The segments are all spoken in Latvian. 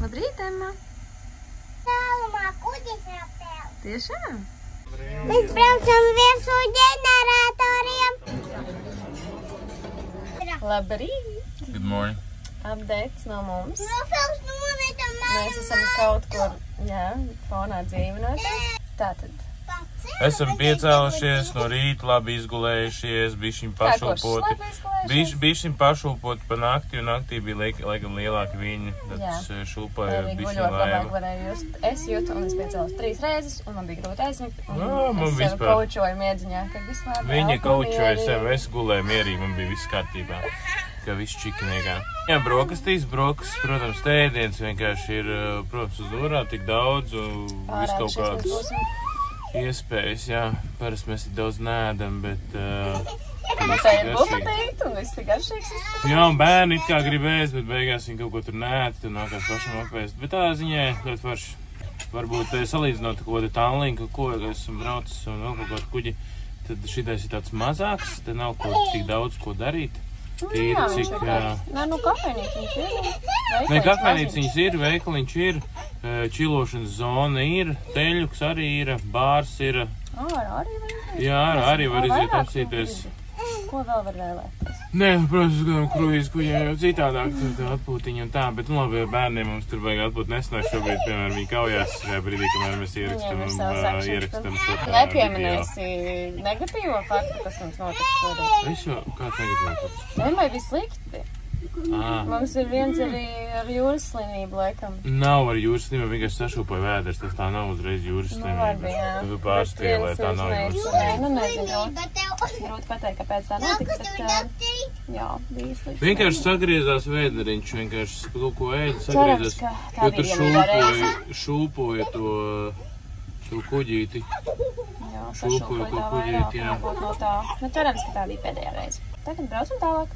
Labrīt, Emma. Tālumā kuģis apēl. Tiešām? Mēs braucam virsū ģeneratoriem. Labrīt. Good morning. Updates no mums. Nofels nometam Mēs esam kaut kur, jā, fonā dzīvinoties. Tātad. Esam piecēlušies no rīta, labi izgulējušies, bišķiņ pašulpoti. Bišķiņ pašulpoti pa nakti, un naktī bija laikam lielāka viņa. Tad šulpoja bišķiņ laiva. Es jūtu, un es piecēlos 3 reizes, un man bija grūti aizmigt. Man es sev kaučoju miedziņā, kad viss labi. Viņa kaučoja sev, es gulēju mierīgi, man bija viss kārtībā. Ka viss čikiniekā. Jā, brokastīs, protams, tēdienas vienkārši ir, protams, uz urā tik daudz, un viss kaut kāds iespējas, jā. Parasti mēs tik daudz nēdam, bet... Tā ir bufetīt, un viss tik garšīgs. Jā, un bērni it kā grib ēst, bet beigās viņi kaut ko tur nēd, tad nākās pašam apēst. Bet tā ziņā ļoti forši. Varbūt salīdzinot kaut kādu Tallinku, ko esmu braucis, un vēl kaut kādu kuģi, tad šitais ir tāds mazāks, tad nav tik daudz ko darīt. Tīri, cik... Nē, nu kafejnīciņas ir. Nē, kafejnīciņas ir, veikaliņš ir, čilošanas zona ir, teļuks arī ir, bārs ir. Arī var iziet? Jā, arī var iziet apsīties. Ko vēl var vēlēties? Nē, protams, gadam kruīz kuģiem jau citādāk, tur atpūtiņi un tā, bet labi, ar bērniem mums tur vajag atpūt nesanāk šobrīd, piemēram, viņi kaujās šajā brīdī, kamēr mēs ierakstam šo. Nepieminēsi negatīvo faktu, kas mums notiks šodien? Es jau, kāds negatīvo faktu? Nemai viss slikti. Mums ir viens arī ar jūras slimību, laikam. Nav ar jūras slimību, vienkārši sašūpoja vēders, tas tā nav uzreiz jūras slimība. Tu pārstīlē, tā nav jūras slimība. Nu, nezinu, grūti pateikt, kāpēc tā notika, bet jā, bija slikti. Vienkārši sagriezās vēderiņš, vienkārši kaut ko ēd, sagriezās, jo tur šūpoja to kuģīti. Jā, šūpoja to kuģīti, jā. Nu, cerams, ka tā bija pēdējā reize. Tagad braucam tālāk.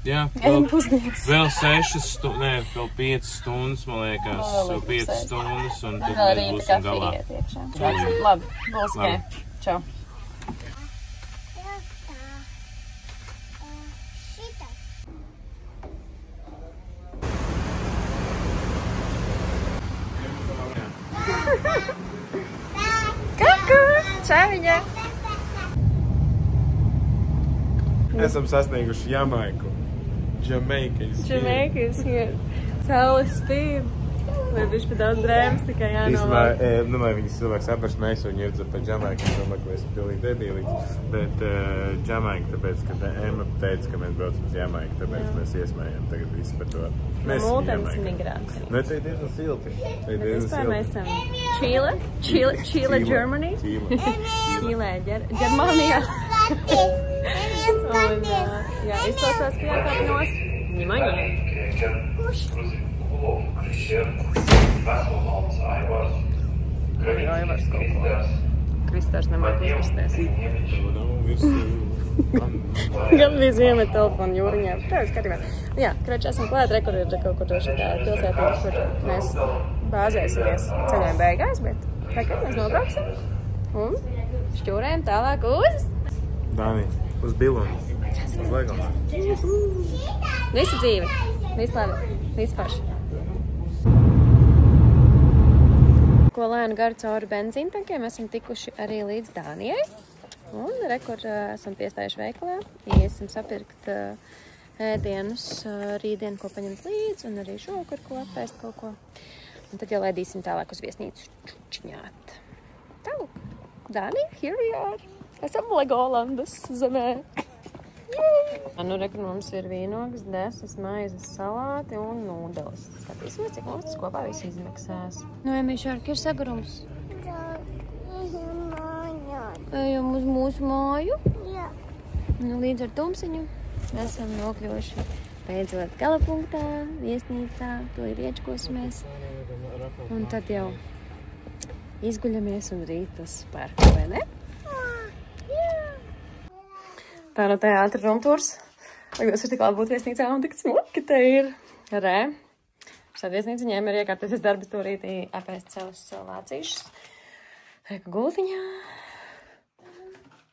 Jā, vēl 6 stundas, nē, vēl 5 stundas, man liekas, vēl 5 stundas, un tad mēs būsim galā. Labi, būs kā. Čau. Kuku! Čauņa! Esam sasnieguši Jamaiku. Jamaica is here. Saule spīd. Vai bišķi pa daudz drēmas, tikai jānovāk. Domāju, viņas cilvēks saprast, mēs viņu iedzat pa Jamaiku, es domāju, ka mēs esam pilnīgi debīlīgs. Bet Jamaica, tāpēc, ka Emma teica, ka mēs braucam uz Jamaiku, tāpēc mēs iesmējam tagad visi par to. No Multenes migrācija. Nu, te ir diezgan silti. Bet vispār mēs esam Chile, Germany. Chile, Ģermānijā. Un, jā, izklausās, ka jākāp nost. Ņemaņie. Aivars kaut ko. Kristārs nemāk uzkristēs. Gan bija iemet telefonu jūriņā. Tā ir skatījumā. Jā, kroči esam klāt, kur ir kaut kur šitā pilsētā, kur mēs bāzēsimies ceļiem beigās, bet tagad mēs nobrauksim un šķūrējam tālāk uz... Dānī, uz Bilonu. Uz Legonu. Visu dzīvi. Visu labi. Visu paši. Ko lēnu garu cauri benzīntankiem, esam tikuši arī līdz Dānijai. Un rekur esam piestājuši veikalā. Iesim sapirkt ēdienus rītdien, ko paņemt līdz, un arī šovakar, ko apēst kaut ko. Un tad jau laidīsim tālāk uz viesnīcu čučiņāt. Tālūk. Dānija, here we are. Esam Legolandas zemē. Nu, rekur mums ir vīnogas, desas, maizes, salāti un nūdeles. Skatīsimies, cik mums tas kopā viss izmaksās. Nu, Emīšārki, ir sagurums? Jā, ejam mājās. Ejam uz mūsu māju? Jā. Nu, līdz ar tumsiņu esam nokļuvuši beidzot galapunktā, viesnīcā, to ir iečkosimies. Un tad jau izguļamies un rīt uz parku, vai ne? Tā no teātra rumturs. Tagad ir tik labi būt viesnīcā un tik smuki te ir. Re. Šāda viesnīca ņēma ir iekārtoties darba stūrītī apēst savus lācīšus. Reku gultiņā.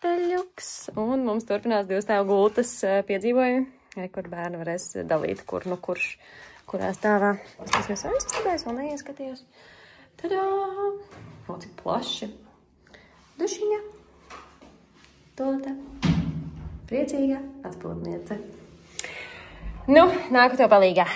Teļuks. Un mums turpinās 2 stāvu gultas piedzīvojumi kur bērni varēs dalīt, kurā stāvā. Es esmu izskatījis, vēl neieskatījos. Tadā! O, cik plaši. Dušiņa. Tolete. Priecīga atpūtniece. Nu, nāku tev palīgā.